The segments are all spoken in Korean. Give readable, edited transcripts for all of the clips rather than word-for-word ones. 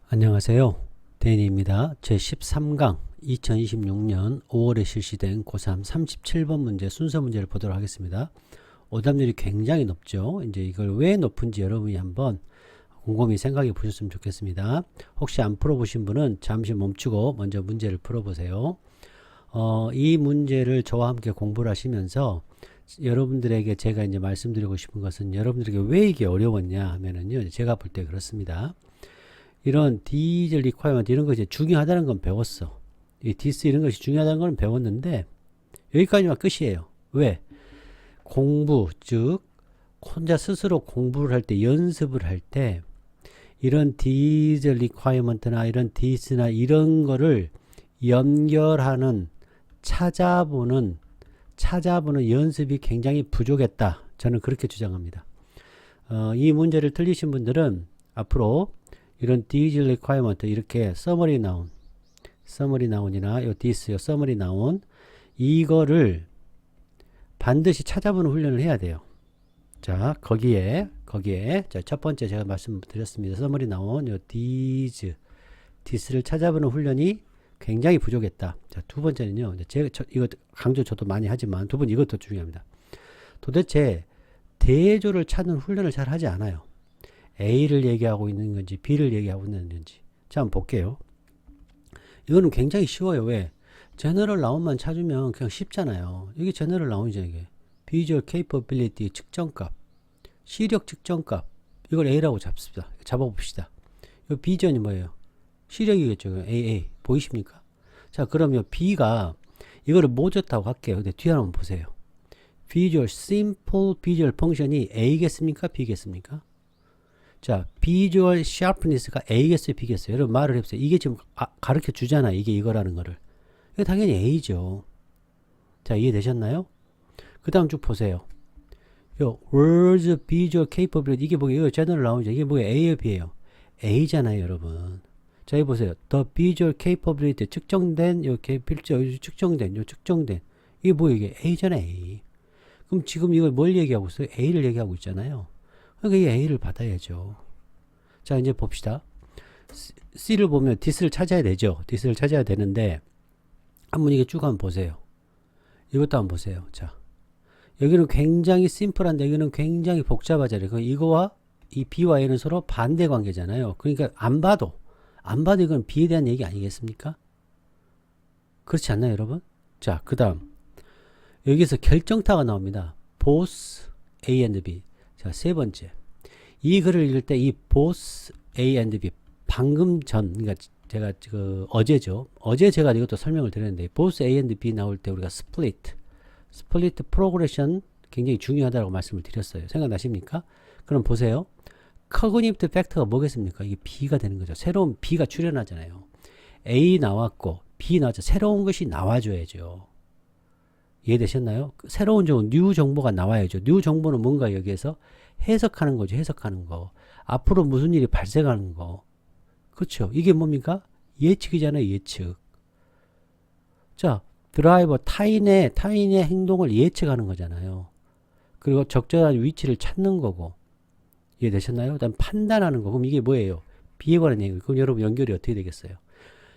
안녕하세요. 데니입니다. 제13강 2026년 5월에 실시된 고3 37번 문제 순서 문제를 보도록 하겠습니다. 오답률이 굉장히 높죠. 이제 이걸 왜 높은지 여러분이 한번 곰곰이 생각해 보셨으면 좋겠습니다. 혹시 안 풀어보신 분은 잠시 멈추고 먼저 문제를 풀어보세요. 이 문제를 저와 함께 공부를 하시면서 여러분들에게 제가 이제 말씀드리고 싶은 것은 여러분들에게 왜 이게 어려웠냐 하면은요, 제가 볼 때 그렇습니다. 이런 디젤 리콰이먼트 이런 것이 중요하다는 건 배웠어. 이 디스 이런 것이 중요하다는 건 배웠는데 여기까지만 끝이에요. 왜? 공부, 즉 혼자 스스로 공부를 할 때, 연습을 할 때 이런 디젤 리콰이먼트나 이런 디스나 이런 거를 연결하는 찾아보는 연습이 굉장히 부족했다. 저는 그렇게 주장합니다. 이 문제를 틀리신 분들은 앞으로 이런 디젤 리콰이먼트 이렇게 서머리 나온이나 요 디스 요 서머리 나온 이거를 반드시 찾아보는 훈련을 해야 돼요. 자, 거기에 자, 첫 번째 제가 말씀드렸습니다. 서머리 나온 요 디스를 찾아보는 훈련이 굉장히 부족했다. 자, 두 번째는요. 이거 강조 저도 많이 하지만 두 번째 이것도 중요합니다. 도대체 대조를 찾는 훈련을 잘 하지 않아요. A를 얘기하고 있는 건지 B를 얘기하고 있는 건지. 자, 한번 볼게요. 이거는 굉장히 쉬워요. 왜? 제너럴 나운만 찾으면 그냥 쉽잖아요. 이게 제너럴 나운이죠. 이게 비주얼 케이퍼빌리티 측정값, 시력 측정값, 이걸 A라고 잡아봅시다. 이 비전이 뭐예요? 시력이겠죠. AA 보이십니까? 자, 그러면 B가 이거를 못 줬다고 할게요. 근데 뒤에 한번 보세요. 비주얼 심플 비주얼 펑션이 A겠습니까? B겠습니까? 자, 비주얼 샤프니스가 A겠어요? B겠어요? 여러분 말을 해보세요. 이게 지금 가르쳐 주잖아. 이게 이거라는 거를. 이거 당연히 A죠. 자, 이해되셨나요? 그 다음 쭉 보세요. 요 words visual capability 이게 뭐예요? 이거 제너럴 나오죠. 이게 뭐예요? A예요? B예요? A잖아요, 여러분. 자, 여기 보세요. the visual capability 측정된 요 측정된 이게 뭐예요? 이게 A잖아요, A. 그럼 지금 이걸 뭘 얘기하고 있어요? A를 얘기하고 있잖아요. 그러니까 이 A를 받아야죠. 자, 이제 봅시다. C를 보면 디스를 찾아야 되죠. 디스를 찾아야 되는데 한번 이게 쭉 한번 보세요. 이것도 한번 보세요. 자, 여기는 굉장히 심플한데 여기는 굉장히 복잡하잖아요. 이거와 이 B와 A는 서로 반대 관계잖아요. 그러니까 안 봐도 이건 B에 대한 얘기 아니겠습니까? 그렇지 않나요, 여러분? 자, 그 다음 여기서 결정타가 나옵니다. both A and B. 자, 세 번째. 이 글을 읽을 때 이 both A and B 방금 전, 그러니까 제가 어제죠. 어제 제가 이것도 설명을 드렸는데 both A and B 나올 때 우리가 split progression 굉장히 중요하다고 말씀을 드렸어요. 생각나십니까? 그럼 보세요. cognitive factor가 뭐겠습니까? 이게 B가 되는 거죠. 새로운 B가 출현하잖아요. A 나왔고 B 나왔죠. 새로운 것이 나와줘야죠. 이해되셨나요? 새로운 뉴 정보가 나와야죠. 뉴 정보는 뭔가 여기에서 해석하는 거죠. 해석하는 거. 앞으로 무슨 일이 발생하는 거. 그렇죠. 이게 뭡니까? 예측이잖아요. 예측. 자, 드라이버 타인의 행동을 예측하는 거잖아요. 그리고 적절한 위치를 찾는 거고. 이해되셨나요? 그다음 판단하는 거. 그럼 이게 뭐예요? B에 관한 얘기. 그럼 여러분 연결이 어떻게 되겠어요?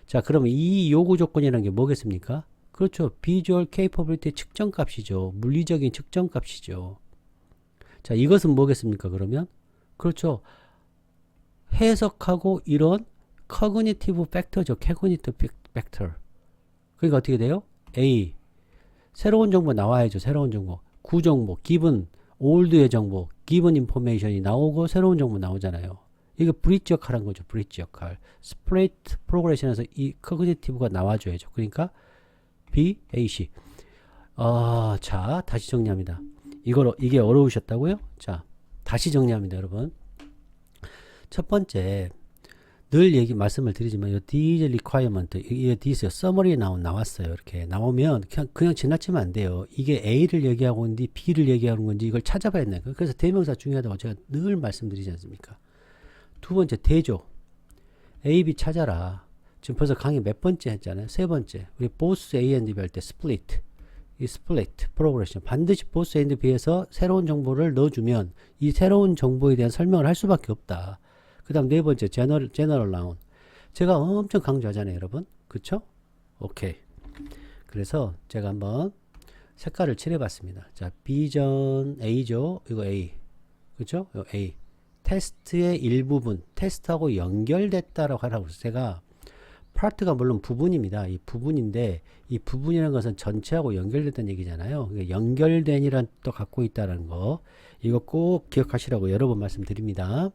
자, 그러면 이 요구 조건이라는 게 뭐겠습니까? 그렇죠. 비주얼 케이퍼빌리티 측정값이죠. 물리적인 측정값이죠. 자, 이것은 뭐겠습니까? 그러면 그렇죠. 해석하고 이런 커그니티브 팩터죠. 캐그니티브 팩터. 그러니까 어떻게 돼요? A. 새로운 정보 나와야죠. 새로운 정보. 구정보, given, old의 정보, given information이 나오고 새로운 정보 나오잖아요. 이게 브릿지 역할한 거죠. 브릿지 역할. 스프레이트 프로그레션에서 이 커그니티브가 나와줘야죠. 그러니까 B, A, C. 자, 다시 정리합니다. 이게 어려우셨다고요? 자, 다시 정리합니다, 여러분. 첫 번째, 늘 말씀을 드리지만, 이 디젤 리콰이어먼트, 이 디스, 서머리에 나왔어요. 이렇게 나오면 그냥 지나치면 안 돼요. 이게 A를 얘기하고 있는지 B를 얘기하는 건지 이걸 찾아봐야 된다. 그래서 대명사 중요하다고 제가 늘 말씀드리지 않습니까? 두 번째, 대조. A, B 찾아라. 지금 벌써 강의 몇 번째 했잖아요. 세 번째. 우리 both A and B 할 때 split. 이 split progression. 반드시 both A and B에서 새로운 정보를 넣어주면 이 새로운 정보에 대한 설명을 할 수밖에 없다. 그 다음 네 번째, general noun. 제가 엄청 강조하잖아요, 여러분. 그쵸? 오케이. 그래서 제가 한번 색깔을 칠해봤습니다. 자, B전 A죠. 이거 A. 그죠? 이거 A. 테스트의 일부분, 테스트하고 연결됐다라고 하라고 해서 제가 파트가 물론 부분입니다. 이 부분인데 이 부분이라는 것은 전체하고 연결됐다는 얘기잖아요. 그러니까 연결된이란 또 갖고 있다는 거. 이거 꼭 기억하시라고 여러 번 말씀드립니다.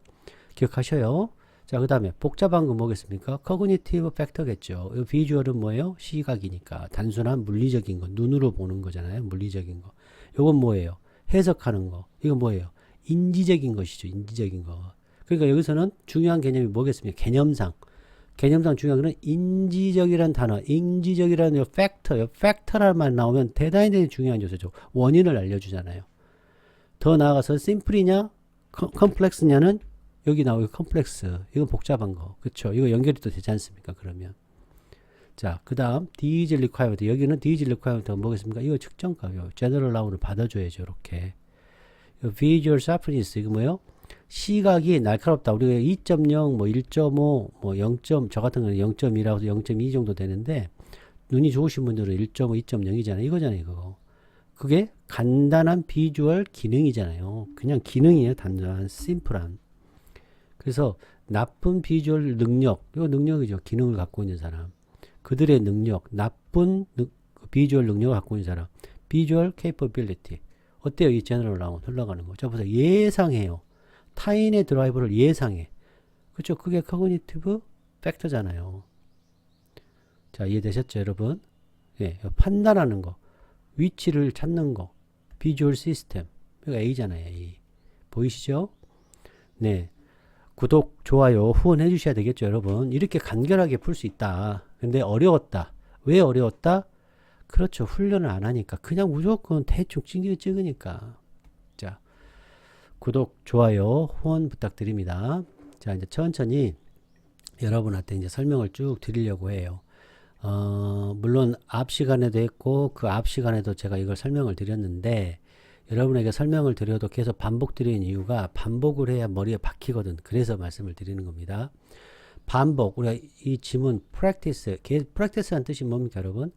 기억하셔요. 자, 그 다음에 복잡한 거 뭐겠습니까? 커그니티브 팩터겠죠. 이 비주얼은 뭐예요? 시각이니까 단순한 물리적인 거, 눈으로 보는 거잖아요. 물리적인 거. 이건 뭐예요? 해석하는 거. 이건 뭐예요? 인지적인 것이죠. 인지적인 거. 그러니까 여기서는 중요한 개념이 뭐겠습니까? 개념상. 개념상 중요한 거는 인지적이란 단어, 인지적이라는 요 팩터, 요 팩터란 말 나오면 대단히 중요한 요소죠. 원인을 알려주잖아요. 더 나아가서 심플이냐, 컴플렉스냐는 여기 나오고 컴플렉스. 이건 복잡한 거. 그쵸? 이거 연결이 또 되지 않습니까? 그러면. 자, 그 다음, 디지털 리콰이어먼트. 여기는 디지털 리콰이어먼트가 뭐겠습니까? 이거 측정값이요. 제너럴 나운을 받아줘야죠. 이렇게. 비주얼 샤프니스. 이거 뭐예요? 시각이 날카롭다. 우리가 2.0, 뭐 1.5, 뭐 0. 저 같은 경우는 0.2라고 해서 0.2 정도 되는데, 눈이 좋으신 분들은 1.5, 2.0이잖아요. 이거잖아요, 이거. 그게 간단한 비주얼 기능이잖아요. 그냥 기능이에요. 단순한, 심플한. 그래서 나쁜 비주얼 능력, 이거 능력이죠. 기능을 갖고 있는 사람. 그들의 능력, 나쁜 비주얼 능력을 갖고 있는 사람. 비주얼 capability. 어때요? 이 제너럴 나온 흘러가는 거. 자, 보세요. 예상해요. 타인의 드라이브를 예상해. 그렇죠? 그게 커그니티브 팩터잖아요. 자, 이해되셨죠, 여러분? 예, 판단하는 거. 위치를 찾는 거. 비주얼 시스템. 이거 A잖아요, A. 보이시죠? 네. 구독, 좋아요, 후원해 주셔야 되겠죠, 여러분. 이렇게 간결하게 풀 수 있다. 근데 어려웠다. 왜 어려웠다? 그렇죠. 훈련을 안 하니까. 그냥 무조건 대충 찍으니까. 자, 구독, 좋아요, 후원 부탁드립니다. 자, 이제 천천히 여러분한테 이제 설명을 쭉 드리려고 해요. 물론 앞 시간에도 했고 그 앞 시간에도 제가 이걸 설명을 드렸는데 여러분에게 설명을 드려도 계속 반복드리는 이유가 반복을 해야 머리에 박히거든. 그래서 말씀을 드리는 겁니다. 반복. 우리가 이 지문 practice. practice란 뜻이 뭡니까, 여러분?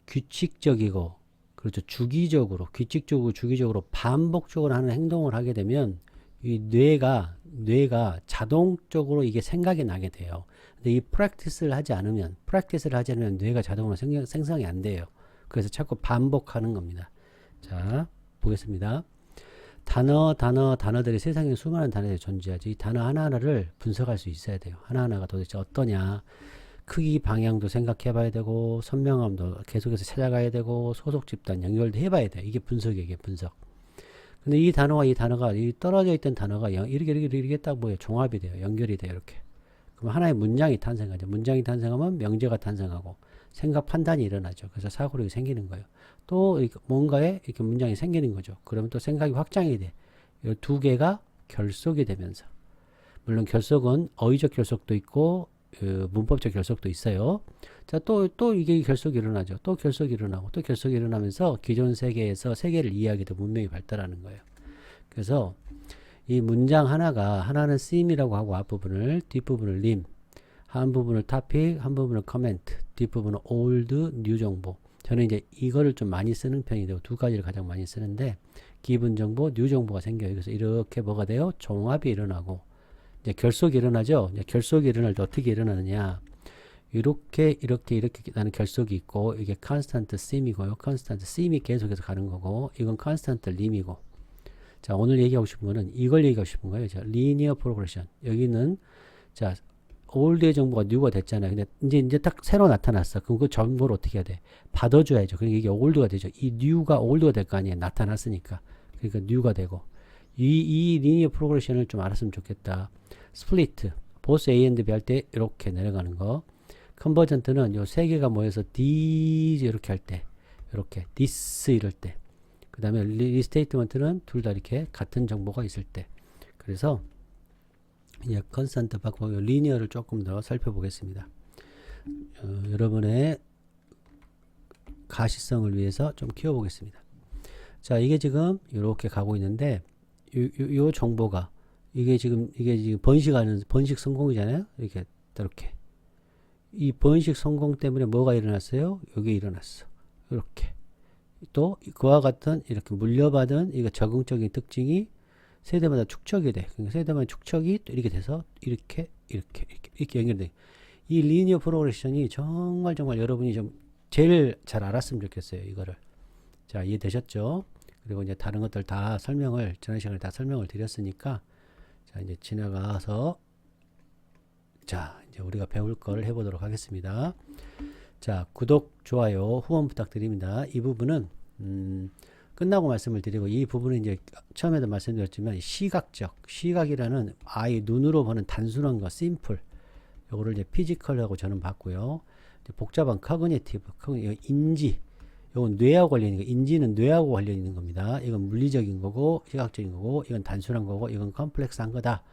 규칙적이고, 그렇죠. 주기적으로, 규칙적으로, 주기적으로, 반복적으로 하는 행동을 하게 되면 이 뇌가 자동적으로 이게 생각이 나게 돼요. 근데 이 practice를 하지 않으면 뇌가 자동으로 생성이 안 돼요. 그래서 자꾸 반복하는 겁니다. 자, 보겠습니다. 단어들이 세상에 수많은 단어들이 존재하죠. 이 단어 하나하나를 분석할 수 있어야 돼요. 하나하나가 도대체 어떠냐. 크기, 방향도 생각해 봐야 되고, 선명함도 계속해서 찾아가야 되고, 소속 집단 연결도 해봐야 돼요. 이게 분석이에요, 이게 분석. 근데 이 단어가 이 떨어져 있던 단어가 이렇게 딱 뭐예요? 종합이 돼요. 연결이 돼요, 이렇게. 그럼 하나의 문장이 탄생하죠. 문장이 탄생하면 명제가 탄생하고, 생각 판단이 일어나죠. 그래서 사고력이 생기는 거예요. 또 뭔가에 이렇게 문장이 생기는 거죠. 그러면 또 생각이 확장이 돼. 이 두 개가 결속이 되면서. 물론 결속은 어휘적 결속도 있고 문법적 결속도 있어요. 자, 또 이게 결속이 일어나죠. 또 결속이 일어나고 또 결속이 일어나면서 기존 세계에서 세계를 이해하게 되고 문명이 발달하는 거예요. 그래서 이 문장 하나는 쓰임이라고 하고 앞부분을, 뒷부분을 림, 한 부분을 topic, 한 부분을 comment, 뒷부분은 old, new 정보. 저는 이제 이거를 좀 많이 쓰는 편이 되고 두 가지를 가장 많이 쓰는데 기본 정보, 뉴 정보가 생겨요. 그래서 이렇게 뭐가 돼요? 종합이 일어나고 이제 결속이 일어나죠. 이제 결속이 일어날 때 어떻게 일어나느냐? 이렇게 나는 결속이 있고 이게 constant sim이고요. constant sim이 계속해서 가는 거고 이건 constant lim이고. 자, 오늘 얘기하고 싶은 거는 이걸 얘기하고 싶은 거예요. 자, linear progression. 여기는 자 올드의 정보가 뉴가 됐잖아요. 근데 이제 딱 새로 나타났어. 그럼 그 정보를 어떻게 해야 돼? 받아줘야죠. 그러니까 이게 올드가 되죠. 이 뉴가 올드가 될 거 아니에요. 나타났으니까. 그러니까 뉴가 되고. 이 리니어 프로그레션을 좀 알았으면 좋겠다. 스플리트. 보스 A and B 할 때 이렇게 내려가는 거. 컨버전트는 요 세 개가 모여서 these 이렇게 할 때. 이렇게. this 이럴 때. 그 다음에 리스테이트먼트는 둘 다 이렇게 같은 정보가 있을 때. 그래서 예, 컨스턴트 바꾸고 리니어를 조금 더 살펴보겠습니다. 여러분의 가시성을 위해서 좀 키워보겠습니다. 자, 이게 지금 이렇게 가고 있는데 요 정보가 이게 지금 번식하는 번식 성공이잖아요. 이렇게 이 번식 성공 때문에 뭐가 일어났어요? 여기 일어났어. 이렇게. 또 그와 같은 이렇게 물려받은 이거 적응적인 특징이 세대마다 축적이 돼. 그러니까 세대마다 축적이 또 이렇게 돼서 이렇게 연결돼. 이 리니어 프로그레션이 정말 여러분이 좀 제일 잘 알았으면 좋겠어요. 이거를. 자, 이해되셨죠? 그리고 이제 다른 것들 다 설명을 지난 시간에 다 설명을 드렸으니까 자, 이제 지나가서 자, 이제 우리가 배울 걸 해보도록 하겠습니다. 자, 구독, 좋아요, 후원 부탁드립니다. 이 부분은 끝나고 말씀을 드리고 이 부분은 이제 처음에도 말씀드렸지만 시각이라는 아이 눈으로 보는 단순한 거, 심플. 요거를 이제 피지컬하고 저는 봤고요. 복잡한 커그니티브, 인지. 요건 뇌하고 관련 있는 거. 인지는 뇌하고 관련 있는 겁니다. 이건 물리적인 거고 시각적인 거고 이건 단순한 거고 이건 컴플렉스한 거다.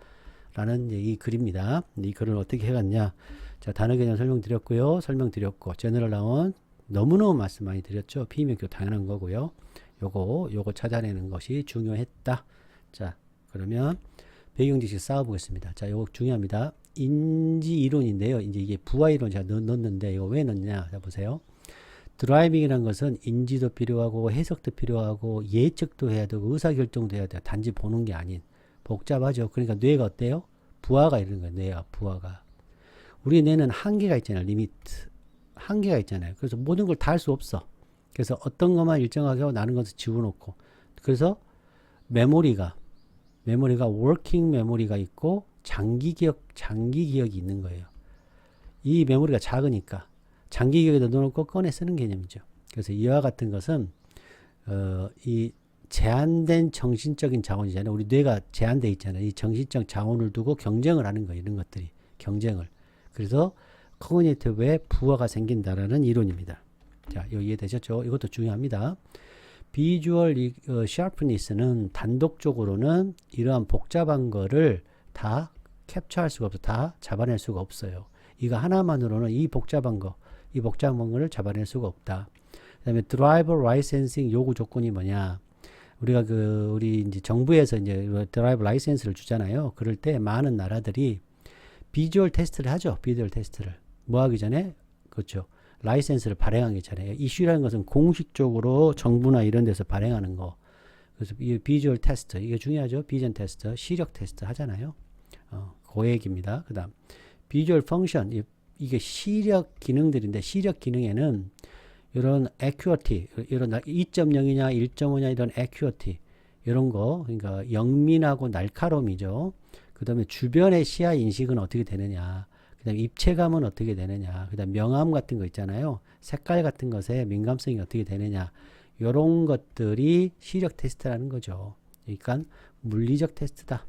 라는 이 글입니다. 이 글을 어떻게 해갔냐. 자, 단어 개념 설명드렸고요. 설명드렸고 제너럴 나온 너무너무 말씀 많이 드렸죠. 피임명표 당연한 거고요. 요거 찾아내는 것이 중요했다. 자, 그러면 배경 지식 쌓아보겠습니다. 자, 요거 중요합니다. 인지 이론인데요. 이제 이게 부하 이론 제가 넣었는데 이거 왜 넣냐? 자, 보세요. 드라이빙이라는 것은 인지도 필요하고 해석도 필요하고 예측도 해야 되고 의사결정도 해야 돼요. 단지 보는 게 아닌. 복잡하죠. 그러니까 뇌가 어때요? 부하가 이러는 거예요. 뇌가 부하가. 우리 뇌는 한계가 있잖아요. 리미트. 한계가 있잖아요. 그래서 모든 걸 다 할 수 없어. 그래서 어떤 것만 일정하게 하고 나는 것을 지워놓고. 그래서 메모리가 워킹 메모리가 있고 장기 기억이 있는 거예요. 이 메모리가 작으니까 장기 기억에다 넣어놓고 꺼내 쓰는 개념이죠. 그래서 이와 같은 것은 이 제한된 정신적인 자원이잖아요. 우리 뇌가 제한돼 있잖아요. 이 정신적 자원을 두고 경쟁을 하는 거예요. 이런 것들이 경쟁을. 그래서 커그니티브에 부하가 생긴다라는 이론입니다. 자, 이거 이해되셨죠? 이것도 중요합니다. 비주얼 샤프니스는 단독적으로는 이러한 복잡한 거를 다 캡처할 수가 없어. 다 잡아낼 수가 없어요. 이거 하나만으로는 이 복잡한 거를 잡아낼 수가 없다. 그 다음에 드라이버 라이센싱 요구 조건이 뭐냐? 우리가 우리 이제 정부에서 이제 드라이브 라이센스를 주잖아요. 그럴 때 많은 나라들이 비주얼 테스트를 하죠. 비주얼 테스트를. 뭐 하기 전에? 그렇죠. 라이센스를 발행하기 전에. 이슈라는 것은 공식적으로 정부나 이런 데서 발행하는 거. 그래서 이 비주얼 테스트. 이게 중요하죠. 비전 테스트. 시력 테스트 하잖아요. 그 얘기입니다. 그 다음. 비주얼 펑션. 이게 시력 기능들인데 시력 기능에는 이런 액큐어티, 이런 2.0이냐 1.5냐 이런 액큐어티 이런 거, 그러니까 영민하고 날카로움이죠. 그 다음에 주변의 시야 인식은 어떻게 되느냐, 그 다음에 입체감은 어떻게 되느냐, 그 다음에 명암 같은 거 있잖아요. 색깔 같은 것에 민감성이 어떻게 되느냐, 이런 것들이 시력 테스트라는 거죠. 그러니까 물리적 테스트다.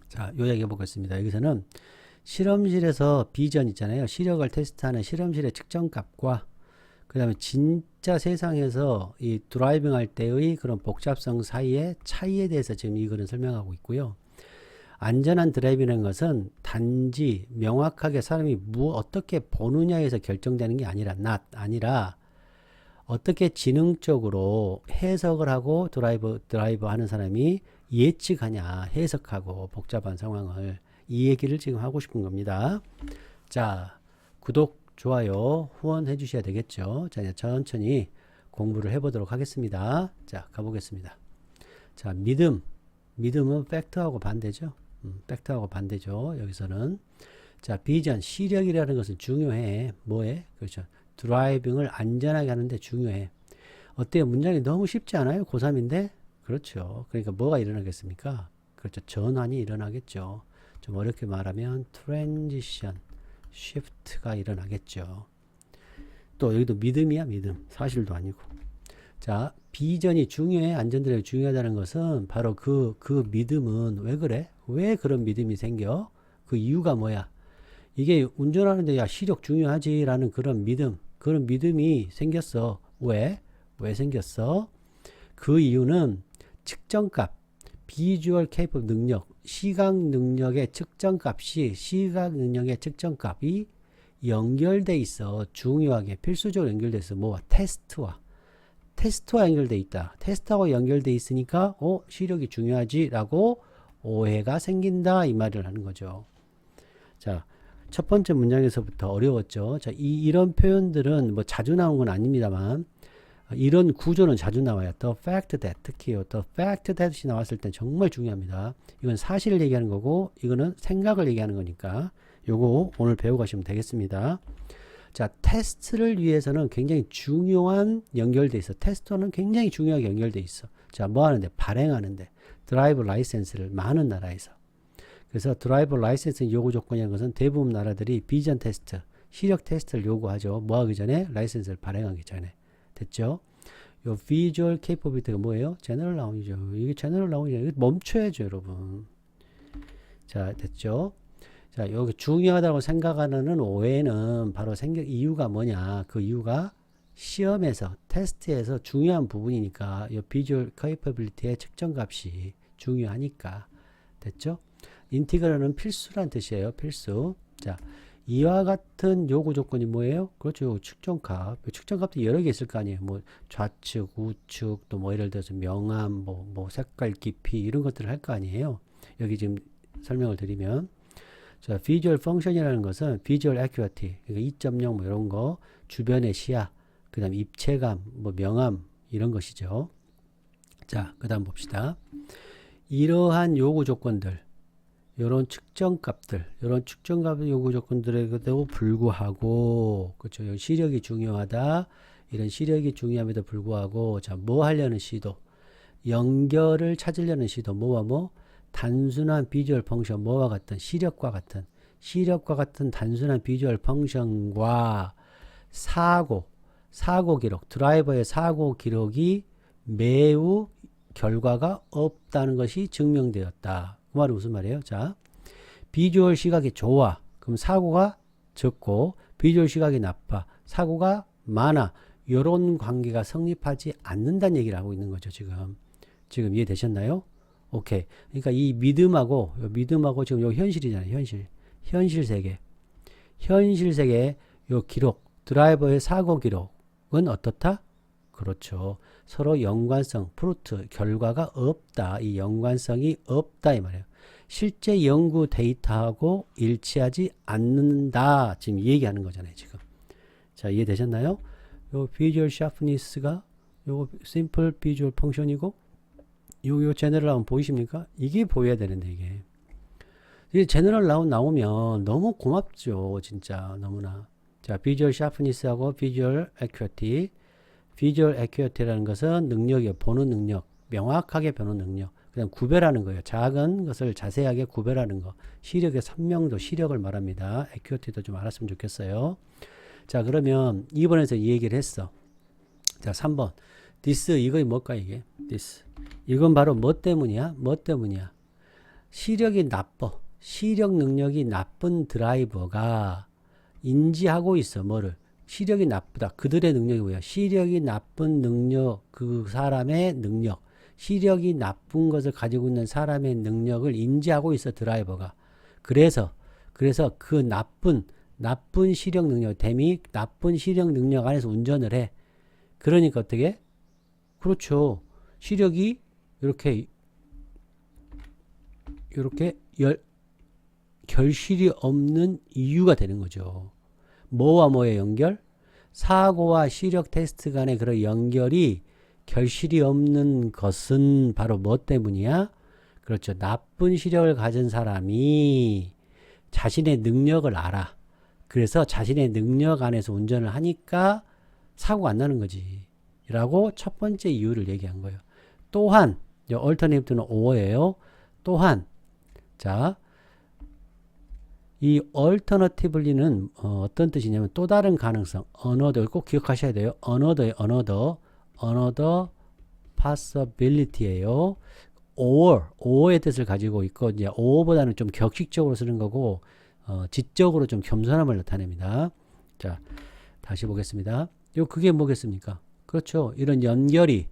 자, 요 얘기 해보겠습니다. 여기서는 실험실에서 비전 있잖아요. 시력을 테스트하는 실험실의 측정값과 그 다음에 진짜 세상에서 이 드라이빙 할 때의 그런 복잡성 사이의 차이에 대해서 지금 이 글은 설명하고 있고요. 안전한 드라이빙이라는 것은 단지 명확하게 사람이 어떻게 보느냐에서 결정되는 게 아니라 어떻게 지능적으로 해석을 하고 드라이브 하는 사람이 예측하냐, 해석하고 복잡한 상황을, 이 얘기를 지금 하고 싶은 겁니다. 자, 구독, 좋아요, 후원해 주셔야 되겠죠. 자, 이제 천천히 공부를 해보도록 하겠습니다. 자, 가보겠습니다. 자, 믿음은 팩트하고 반대죠. 팩트하고 반대죠. 여기서는. 자, 비전, 시력이라는 것은 중요해. 뭐해? 그렇죠. 드라이빙을 안전하게 하는데 중요해. 어때요? 문장이 너무 쉽지 않아요? 고3인데? 그렇죠. 그러니까 뭐가 일어나겠습니까? 그렇죠. 전환이 일어나겠죠. 좀 어렵게 말하면 트랜지션, 쉬프트가 일어나겠죠. 또 여기도 믿음이야, 믿음. 사실도 아니고. 자, 비전이 중요해. 안전드라이브 중요하다는 것은 바로 그 믿음은 왜 그래? 왜 그런 믿음이 생겨? 그 이유가 뭐야? 이게 운전하는데 야, 시력 중요하지 라는 그런 믿음이 생겼어. 왜 생겼어? 그 이유는 측정값, 비주얼 케이프 능력, 시각 능력의 측정값이 연결돼 있어. 중요하게 필수적으로 연결돼 있어. 뭐와? 테스트와 연결돼 있다. 테스트하고 연결돼 있으니까 시력이 중요하지 라고 오해가 생긴다 이 말을 하는 거죠. 자, 첫 번째 문장에서부터 어려웠죠. 자, 이런 표현들은 뭐 자주 나온 건 아닙니다만 이런 구조는 자주 나와요. The fact that, 특히요. The fact that이 나왔을 땐 정말 중요합니다. 이건 사실을 얘기하는 거고 이거는 생각을 얘기하는 거니까 요거 오늘 배워 가시면 되겠습니다. 자, 테스트를 위해서는 굉장히 중요한 연결돼 있어. 테스터는 굉장히 중요하게 연결돼 있어. 자, 뭐 하는데? 발행하는데. 드라이브 라이센스를 많은 나라에서. 그래서 드라이버 라이센스 요구 조건이라는 것은 대부분 나라들이 비전 테스트, 시력 테스트를 요구하죠. 뭐 하기 전에? 라이센스를 발행하기 전에. 됐죠? 요 비주얼 케이퍼빌리티가 뭐예요? 제너럴 라운이죠. 이게 제너럴 라운이죠. 이거 멈춰야죠, 여러분. 자, 됐죠? 자, 여기 중요하다고 생각하는 오해는 바로 이유가 뭐냐? 그 이유가 시험에서, 테스트에서 중요한 부분이니까 이 비주얼 케이퍼빌리티의 측정값이 중요하니까. 됐죠? 인티그럴은 필수란 뜻이에요. 필수. 자, 이와 같은 요구 조건이 뭐예요? 그렇죠. 측정값. 측정값도 여러 개 있을 거 아니에요. 뭐 좌측, 우측, 또 뭐 예를 들어서 명암, 뭐 색깔 깊이 이런 것들을 할 거 아니에요. 여기 지금 설명을 드리면 자, 비주얼 펑션이라는 것은 비주얼 애큐어티, 그러니까 2.0 뭐 이런 거, 주변의 시야, 그다음 입체감, 뭐 명암 이런 것이죠. 자, 그다음 봅시다. 이러한 요구 조건들, 요런 측정값들, 요런 측정값 요구 조건들에도 불구하고, 그렇죠. 시력이 중요하다. 이런 시력이 중요함에도 불구하고, 자, 뭐 하려는 시도? 연결을 찾으려는 시도, 뭐와 뭐? 단순한 비주얼 펑션, 뭐와 같은? 시력과 같은 단순한 비주얼 펑션과 사고 기록, 드라이버의 사고 기록이 매우 결과가 없다는 것이 증명되었다. 그 말은 무슨 말이에요? 자, 비주얼 시각이 좋아. 그럼 사고가 적고, 비주얼 시각이 나빠. 사고가 많아. 이런 관계가 성립하지 않는다는 얘기를 하고 있는 거죠, 지금. 지금 이해되셨나요? 오케이. 그러니까 이 믿음하고 지금 요 현실이잖아요, 현실. 현실 세계. 현실 세계 요 기록, 드라이버의 사고 기록은 어떻다? 그렇죠. 서로 연관성, 프루트, 결과가 없다. 이 연관성이 없다 이 말이에요. 실제 연구 데이터하고 일치하지 않는다. 지금 얘기하는 거잖아요, 지금. 자, 이해되셨나요? 요 비주얼 샤프니스가 요 심플 비주얼 펑션이고 요 제너럴 라운 보이십니까? 이게 보여야 되는데 이게 제너럴 라운 나오면 너무 고맙죠, 진짜 너무나. 자, 비주얼 샤프니스하고 비주얼 애큐어티. 비주얼 애큐어티라는 것은 능력이에요. 보는 능력, 명확하게 보는 능력. 그다음 구별하는 거예요. 작은 것을 자세하게 구별하는 거. 시력의 선명도, 시력을 말합니다. 애큐어티도 좀 알았으면 좋겠어요. 자, 그러면 2번에서 이 얘기를 했어. 자, 3번. this, 이거 뭘까 이게? this. 이건 바로 뭐 때문이야? 뭐 때문이야? 시력이 나빠. 시력 능력이 나쁜 드라이버가 인지하고 있어. 뭐를? 시력이 나쁘다. 그들의 능력이 뭐야? 시력이 나쁜 능력, 그 사람의 능력. 시력이 나쁜 것을 가지고 있는 사람의 능력을 인지하고 있어, 드라이버가. 그래서 그 나쁜 시력 능력, 댐이 나쁜 시력 능력 안에서 운전을 해. 그러니까 어떻게? 그렇죠. 시력이 이렇게 결실이 없는 이유가 되는 거죠. 뭐와 뭐의 연결? 사고와 시력 테스트 간의 그런 연결이 결실이 없는 것은 바로 뭐 때문이야? 그렇죠. 나쁜 시력을 가진 사람이 자신의 능력을 알아. 그래서 자신의 능력 안에서 운전을 하니까 사고가 안 나는 거지. 라고 첫 번째 이유를 얘기한 거예요. 또한, 얼터네이티브는 or예요. 또한, 자, 이 alternatively는 어떤 뜻이냐면 또 다른 가능성, another, 꼭 기억하셔야 돼요. another possibility예요. or의 뜻을 가지고 있고, 이제 or보다는 좀 격식적으로 쓰는 거고, 지적으로 좀 겸손함을 나타냅니다. 자, 다시 보겠습니다. 그게 뭐겠습니까? 그렇죠. 이런 연결이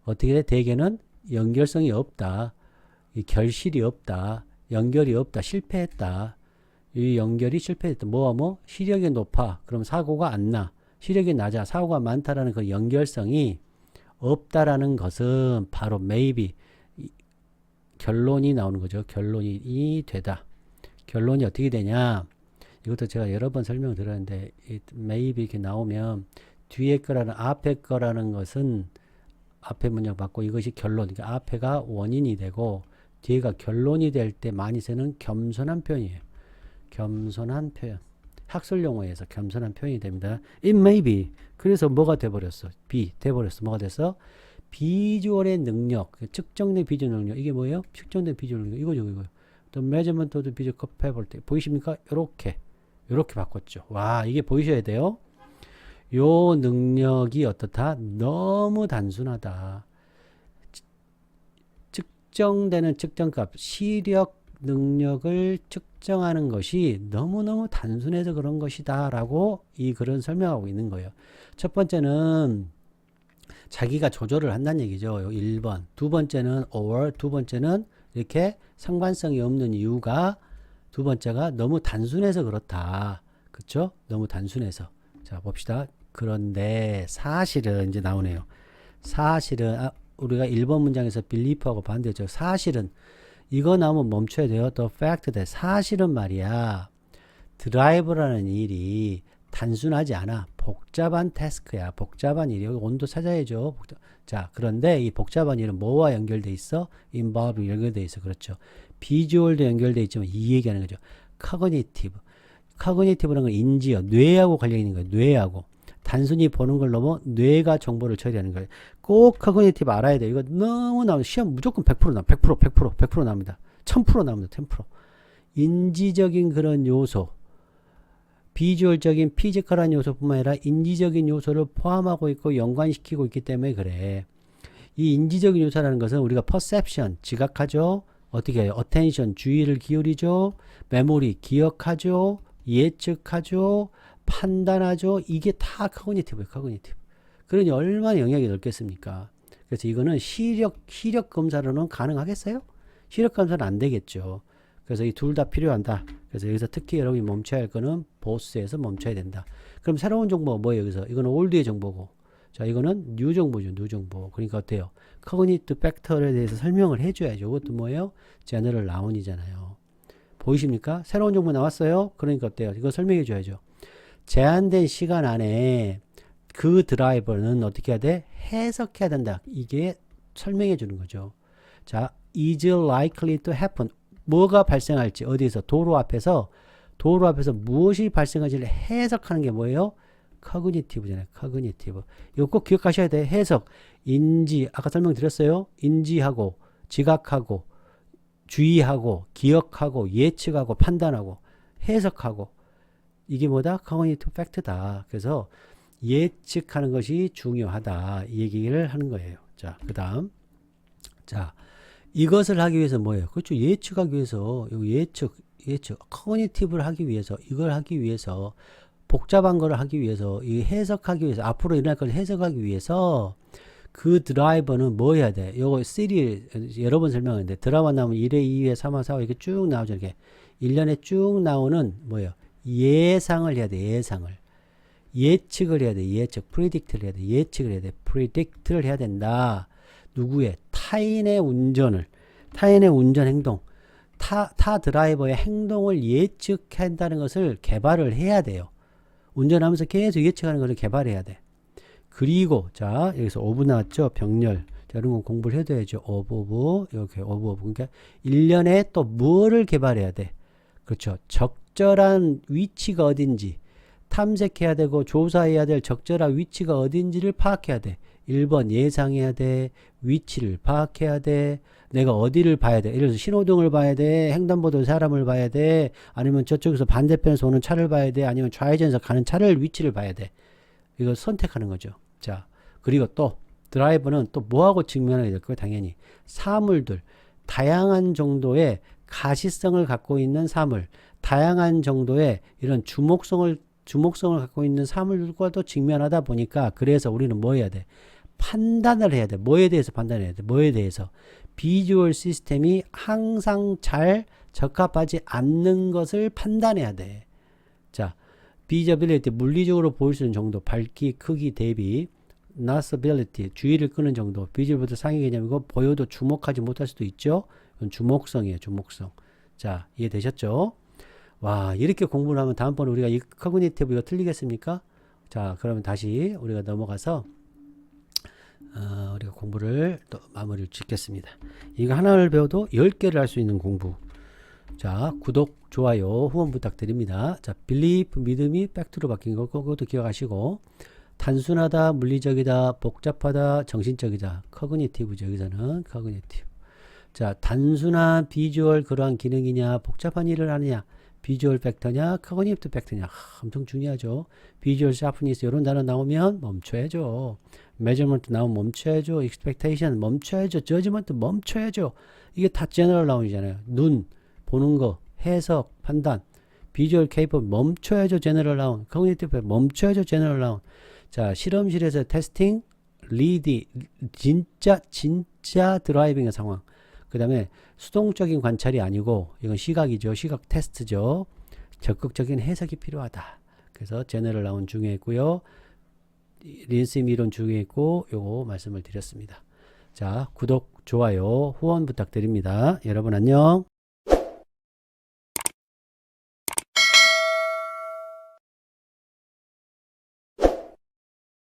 어떻게 돼? 대개는 연결성이 없다. 이 결실이 없다. 연결이 없다. 실패했다. 이 연결이 실패했다. 뭐와 뭐? 시력이 높아. 그럼 사고가 안 나. 시력이 낮아. 사고가 많다라는 그 연결성이 없다라는 것은 바로 maybe 결론이 나오는 거죠. 결론이 되다. 결론이 어떻게 되냐? 이것도 제가 여러 번 설명을 드렸는데 it maybe 이렇게 나오면 뒤에 거라는 앞에 거라는 것은 앞에 문장 받고 이것이 결론, 그러니까 앞에가 원인이 되고 뒤에가 결론이 될 때 많이 쓰는 겸손한 표현이에요. 겸손한 표현. 학술 용어에서 겸손한 표현이 됩니다. It may be. 그래서 뭐가 돼버렸어? be 돼버렸어. 뭐가 됐어? 비주얼의 능력, 측정된 비주얼 능력. 이게 뭐예요? 측정된 비주얼 능력. 이거죠, 이거. 또 measurement of the visual capability. 보이십니까? 요렇게 바꿨죠. 와, 이게 보이셔야 돼요. 요 능력이 어떻다? 너무 단순하다. 측정되는 측정값, 시력 능력을 측정하는 것이 너무너무 단순해서 그런 것이다 라고 이 글은 설명하고 있는 거예요. 첫 번째는 자기가 조절을 한다는 얘기죠. 1번. 두 번째는 or, 두 번째는 이렇게 상관성이 없는 이유가 두 번째가 너무 단순해서 그렇다. 그쵸? 너무 단순해서. 자, 봅시다. 그런데 사실은 이제 나오네요. 사실은 우리가 1번 문장에서 belief하고 반대죠. 사실은 이거 나오면 멈춰야 돼요. The fact that 사실은 말이야. 드라이브라는 일이 단순하지 않아. 복잡한 태스크야. 복잡한 일이 여기 온도 찾아야죠. 자, 그런데 이 복잡한 일은 뭐와 연결돼 있어? involve 연결돼 있어. 그렇죠. 비주얼도 연결돼 있지만 이 얘기하는 거죠. cognitive. cognitive라는 건 인지어, 뇌하고 관련 있는 거예요. 뇌하고. 단순히 보는 걸 넘어 뇌가 정보를 처리하는 거예요. 꼭 cognitive 알아야 돼요. 이거 너무 나오면 시험 무조건 100% 나옵니다. 100% 나옵니다. 1000% 나옵니다. 1000%. 인지적인 그런 요소, 비주얼적인 피지컬한 요소뿐만 아니라 인지적인 요소를 포함하고 있고 연관시키고 있기 때문에 그래. 이 인지적인 요소라는 것은 우리가 perception, 지각하죠. 어떻게 해요? attention, 주의를 기울이죠. memory, 기억하죠. 예측하죠. 판단하죠. 이게 다 cognitive예요. cognitive. 그러니 얼마나 영역이 넓겠습니까? 그래서 이거는 시력 검사로는 가능하겠어요? 시력 검사는 안 되겠죠. 그래서 이 둘 다 필요한다. 그래서 여기서 특히 여러분이 멈춰야 할 거는 보스에서 멈춰야 된다. 그럼 새로운 정보가 뭐예요? 여기서 이거는 올드의 정보고, 자 이거는 뉴 정보죠. 뉴 정보. 그러니까 어때요? cognitive factor에 대해서 설명을 해줘야죠. 이것도 뭐예요? general noun이잖아요. 보이십니까? 새로운 정보 나왔어요. 그러니까 어때요? 이거 설명해 줘야죠. 제한된 시간 안에 그 드라이버는 어떻게 해야 돼? 해석해야 된다. 이게 설명해 주는 거죠. 자, is likely to happen. 뭐가 발생할지, 어디에서, 도로 앞에서 무엇이 발생할지를 해석하는 게 뭐예요? cognitive잖아요. cognitive. 이거 꼭 기억하셔야 돼. 해석, 인지, 아까 설명드렸어요. 인지하고, 지각하고, 주의하고, 기억하고, 예측하고, 판단하고, 해석하고. 이게 뭐다? cognitive fact다. 그래서 예측하는 것이 중요하다. 이 얘기를 하는 거예요. 자, 그 다음. 자, 이것을 하기 위해서 뭐예요? 그렇죠. 예측하기 위해서, 예측, cognitive를 하기 위해서, 이걸 하기 위해서, 복잡한 걸 하기 위해서, 이 해석하기 위해서, 앞으로 일어날 걸 해석하기 위해서, 그 드라이버는 뭐 해야 돼? 요거 시리 여러 번 설명했는데, 드라마 나오면 1회, 2회, 3화, 4화 이렇게 쭉 나오죠. 이렇게. 1년에 쭉 나오는 뭐예요? 예상을 해야 돼. 예상을. 예측을 해야 돼. 예측. predict를 해야 돼. 예측을 해야 돼. predict를 해야 된다. 누구의? 타인의 운전 행동. 타 드라이버의 행동을 예측한다는 것을 개발을 해야 돼요. 운전하면서 계속 예측하는 것을 개발해야 돼. 그리고, 자, 여기서 오브 나왔죠? 병렬. 자, 이런 거 공부를 해둬야죠. 오브. 이렇게 오브. 그러니까 1년에 또 뭐를 개발해야 돼? 그렇죠. 적절한 위치가 어딘지 탐색해야 되고 조사해야 될 적절한 위치가 어딘지를 파악해야 돼. 1번 예상해야 돼. 위치를 파악해야 돼. 내가 어디를 봐야 돼. 예를 들어서 신호등을 봐야 돼. 횡단보도 사람을 봐야 돼. 아니면 저쪽에서 반대편에서 오는 차를 봐야 돼. 아니면 좌회전에서 가는 차를 위치를 봐야 돼. 이걸 선택하는 거죠. 자, 그리고 또 드라이버는 또 뭐하고 직면하게 될 거예요? 당연히 사물들, 다양한 정도의 가시성을 갖고 있는 사물, 다양한 정도의 이런 주목성을 갖고 있는 사물들과도 직면하다 보니까 그래서 우리는 뭐 해야 돼? 판단을 해야 돼. 뭐에 대해서 판단해야 돼? 뭐에 대해서? 비주얼 시스템이 항상 잘 적합하지 않는 것을 판단해야 돼. 자, 비저빌리티, 물리적으로 보일 수 있는 정도, 밝기, 크기 대비, noticeability, 주의를 끄는 정도, 비주얼보다 상위 개념이고 보여도 주목하지 못할 수도 있죠. 이건 주목성이에요. 주목성. 자, 이해되셨죠? 와, 이렇게 공부를 하면 다음번에 우리가 이 커그니티브 이거 틀리겠습니까? 자, 그러면 다시 우리가 넘어가서 우리가 공부를 또 마무리를 짓겠습니다. 이거 하나를 배워도 10개를 할 수 있는 공부. 자, 구독, 좋아요, 후원 부탁드립니다. 자, believe, 믿음이 팩트로 바뀐 거, 그것도 기억하시고, 단순하다, 물리적이다, 복잡하다, 정신적이다. 커그니티브죠. 여기서는 커그니티브. 자, 단순한 비주얼 그러한 기능이냐, 복잡한 일을 하느냐, 비주얼 팩터냐, 커그니티브 팩터냐. 엄청 중요하죠. 비주얼 샤프니스 이런 단어 나오면 멈춰야죠. 메저먼트 나오면 멈춰야죠. expectation 멈춰야죠. 저지먼트 멈춰야죠. 이게 다 제너럴 나운이잖아요. 눈, 보는 거, 해석, 판단, 비주얼 케이퍼 멈춰야죠. 제너럴 나운. 커그니티브 멈춰야죠. 제너럴 나운. 자, 실험실에서 테스팅, 리디, 진짜 드라이빙의 상황. 그 다음에 수동적인 관찰이 아니고 이건 시각이죠. 시각 테스트죠. 적극적인 해석이 필요하다. 그래서 제너럴 나운 중요했고요. 린심 이론 중요했고 요거 말씀을 드렸습니다. 자, 구독, 좋아요, 후원 부탁드립니다. 여러분 안녕.